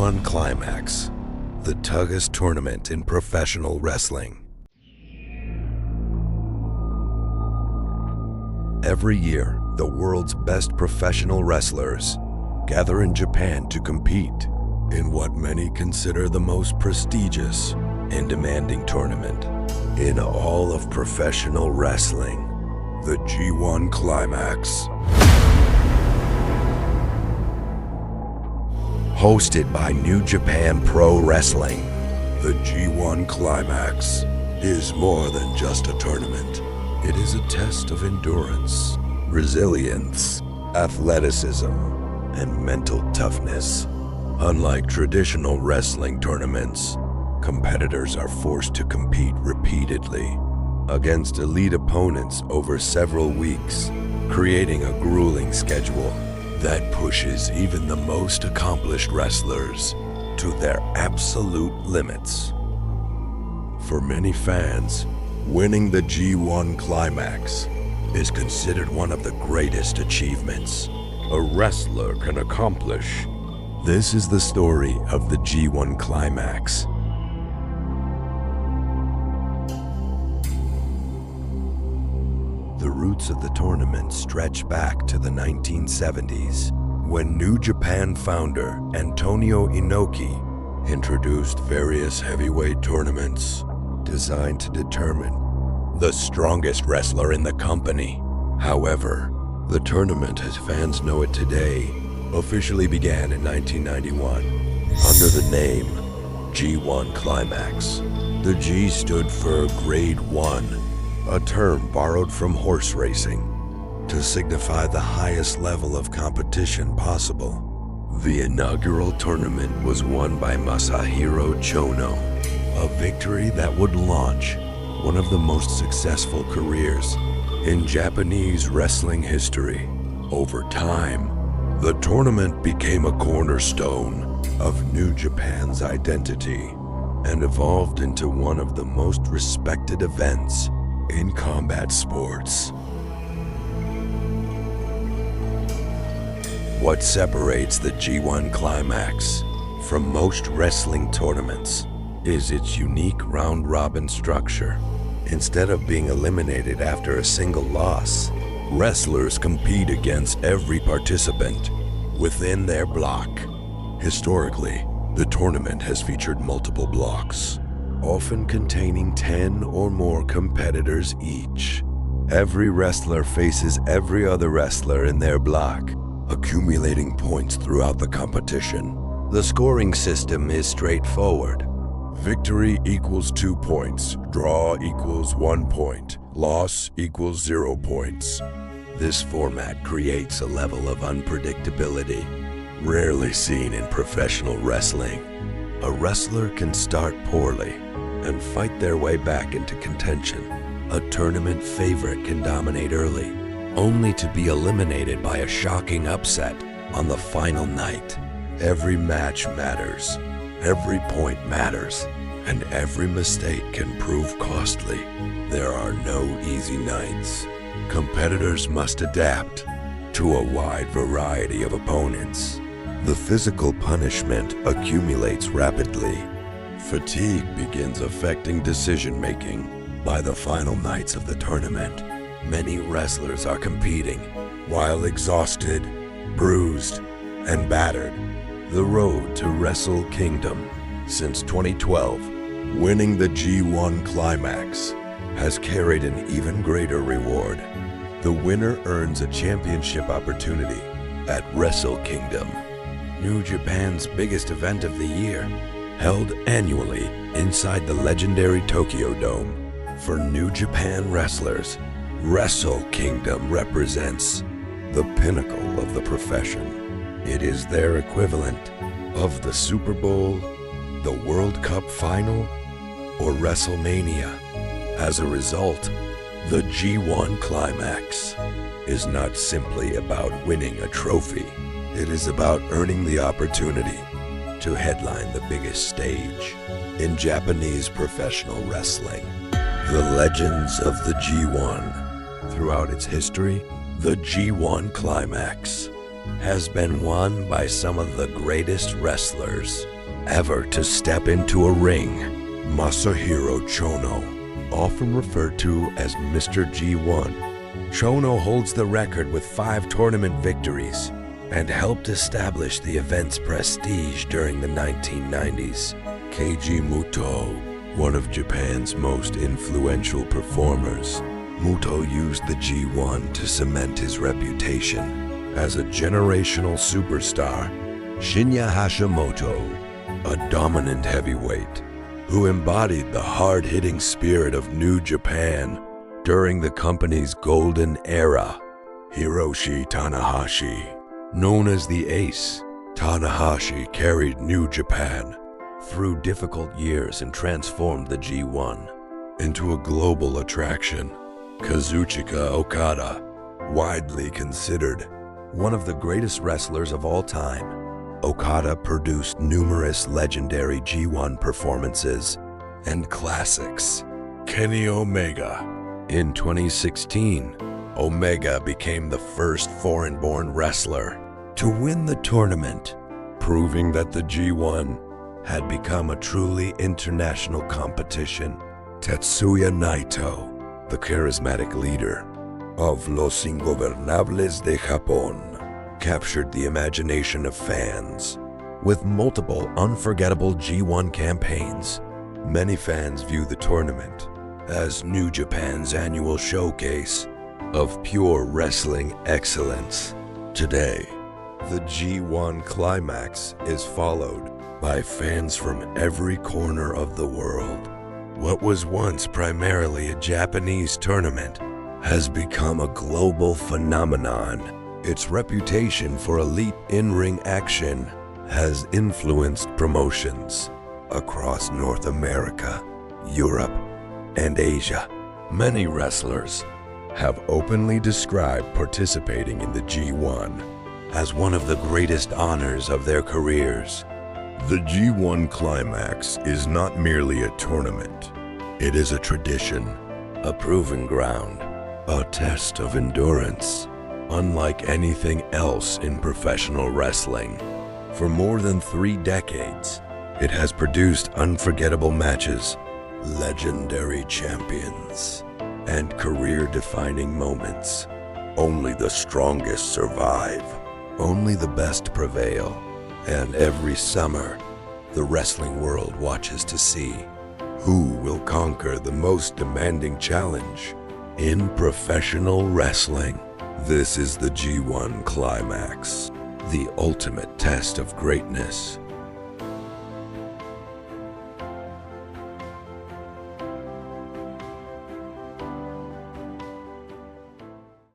G1 Climax, the toughest tournament in professional wrestling. Every year, the world's best professional wrestlers gather in Japan to compete in what many consider the most prestigious and demanding tournament in all of professional wrestling, the G1 Climax. Hosted by Njpw Wrestling, the G1 Climax is more than just a tournament. It is a test of endurance, resilience, athleticism, and mental toughness. Unlike traditional wrestling tournaments, competitors are forced to compete repeatedly against elite opponents over several weeks, creating a grueling schedule that pushes even the most accomplished wrestlers to their absolute limits. For many fans, winning the G1 Climax is considered one of the greatest achievements a wrestler can accomplish. This is the story of the G1 Climax. The roots of the tournament stretch back to the 1970s, when New Japan founder Antonio Inoki introduced various heavyweight tournaments designed to determine the strongest wrestler in the company. However, the tournament, as fans know it today, officially began in 1991 under the name G1 Climax. The G stood for Grade 1, a term borrowed from horse racing to signify the highest level of competition possible. The inaugural tournament was won by Masahiro Chono, a victory that would launch one of the most successful careers in Japanese wrestling history. Over time, the tournament became a cornerstone of New Japan's identity and evolved into one of the most respected events in combat sports. What separates the G1 Climax from most wrestling tournaments is its unique round-robin structure. Instead of being eliminated after a single loss, wrestlers compete against every participant within their block. Historically, the tournament has featured multiple blocks, often containing 10 or more competitors each. Every wrestler faces every other wrestler in their block, accumulating points throughout the competition. The scoring system is straightforward. Victory equals 2 points, draw equals 1 point, loss equals 0 points. This format creates a level of unpredictability rarely seen in professional wrestling. A wrestler can start poorly and fight their way back into contention. A tournament favorite can dominate early, only to be eliminated by a shocking upset on the final night. Every match matters, every point matters, and every mistake can prove costly. There are no easy nights. Competitors must adapt to a wide variety of opponents. The physical punishment accumulates rapidly. Fatigue begins affecting decision-making by the final nights of the tournament. Many wrestlers are competing while exhausted, bruised, and battered. The road to Wrestle Kingdom. Since 2012, winning the G1 Climax has carried an even greater reward. The winner earns a championship opportunity at Wrestle Kingdom, New Japan's biggest event of the year, held annually inside the legendary Tokyo Dome. For New Japan wrestlers, Wrestle Kingdom represents the pinnacle of the profession. It is their equivalent of the Super Bowl, the World Cup Final, or WrestleMania. As a result, the G1 Climax is not simply about winning a trophy. It is about earning the opportunity to headline the biggest stage in Japanese professional wrestling. The legends of the G1. Throughout its history, the G1 Climax has been won by some of the greatest wrestlers ever to step into a ring. Masahiro Chono, often referred to as Mr. G1. Chono holds the record with 5 tournament victories and helped establish the event's prestige during the 1990s. Keiji Muto, one of Japan's most influential performers, Muto used the G1 to cement his reputation as a generational superstar. Shinya Hashimoto, a dominant heavyweight who embodied the hard-hitting spirit of New Japan during the company's golden era. Hiroshi Tanahashi, known as the Ace, Tanahashi carried New Japan through difficult years and transformed the G1 into a global attraction. Kazuchika Okada, widely considered one of the greatest wrestlers of all time, Okada produced numerous legendary G1 performances and classics. Kenny Omega. In 2016, Omega became the first foreign-born wrestler to win the tournament, proving that the G1 had become a truly international competition. Tetsuya Naito, the charismatic leader of Los Ingobernables de Japón, captured the imagination of fans with multiple unforgettable G1 campaigns. Many fans view the tournament as New Japan's annual showcase of pure wrestling excellence. Today, the G1 Climax is followed by fans from every corner of the world. What was once primarily a Japanese tournament has become a global phenomenon. Its reputation for elite in-ring action has influenced promotions across North America, Europe, and Asia. Many wrestlers have openly described participating in the G1 as one of the greatest honors of their careers. The G1 Climax is not merely a tournament. It is a tradition, a proving ground, a test of endurance, unlike anything else in professional wrestling. For more than 3 decades, it has produced unforgettable matches, legendary champions, and career-defining moments. Only the strongest survive. Only the best prevail. And every summer, the wrestling world watches to see who will conquer the most demanding challenge in professional wrestling. This is the G1 Climax, the ultimate test of greatness.